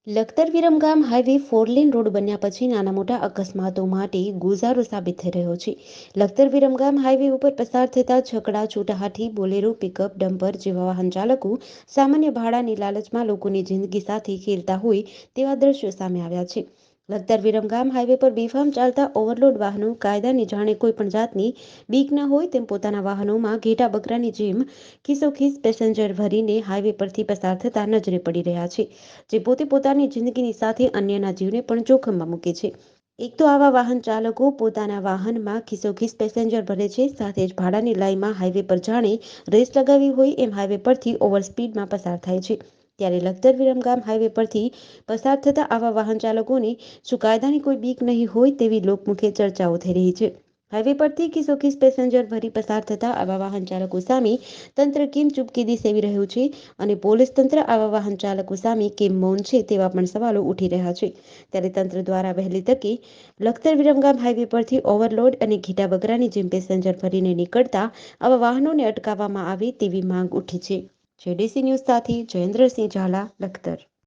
Lakhtar Viramgam highway 4 lane road બન્યા પછી નાના મોટા અકસ્માતો માટે ગુજારો સાબિત થઈ રહ્યો છે. લખતર વિરમગામ હાઈવે ઉપર પસાર થતા છકડા, છૂટાહાથી, બોલેરો, પિકઅપ, ડમ્પર જેવા વાહન ચાલકો સામાન્ય ભાડાની લાલચમાં લોકોની જિંદગી સાથે ખેલતા હોય તેવા દ્રશ્યો સામે આવ્યા છે. લખતર વિરમગામ હાઈવે પર બેફામ ચાલતા ઓવરલોડ વાહનો કાયદાની જાણે કોઈ પણ જાતની બીક ન હોય તેમ પોતાના વાહનોમાં ઘેટા બકરાની જેમ ખિસ્સોખીસ પેસેન્જર ભરીને હાઈવે પરથી પસાર થતા નજરે પડી રહ્યા છે, જે પોતે પોતાની જિંદગીની સાથે અન્યના જીવને પણ જોખમમાં મૂકે છે. એક તો આવા વાહન ચાલકો પોતાના વાહનમાં ખિસ્સોખીસ પેસેન્જર ભરે છે, સાથે જ ભાડાની લાઈનમાં હાઈવે પર જાણે રેસ લગાવી હોય એમ હાઈવે પરથી ઓવર સ્પીડમાં પસાર થાય છે. ત્યારે લખતર વિરમગામ હાઈવે પરથી પસાર થતા આવા વાહન ચાલકોને શું કાયદાની કોઈ બીક નહીં હોય તેવી લોકમુખે ચર્ચાઓ થઈ રહી છે. હાઈવે પરથી ખિસ્સોખીસ પેસેન્જર ભરી પસાર થતા આવા વાહન ચાલકો સામે તંત્ર કેમ ચૂપકીદી સેવી રહ્યું છે અને પોલીસ તંત્ર આવા વાહન ચાલકો સામે કેમ મૌન છે તેવા પણ સવાલો ઉઠી રહ્યા છે. ત્યારે તંત્ર દ્વારા વહેલી તકે લખતર વિરમગામ હાઈવે પરથી ઓવરલોડ અને ઘેટા બકરાની જેમ પેસેન્જર ભરીને નીકળતા આવા વાહનોને અટકાવવામાં આવે તેવી માંગ ઉઠી છે. જેડીસી ન્યૂઝ સાથે જયેન્દ્રસિંહ ઝાલા, લખતર.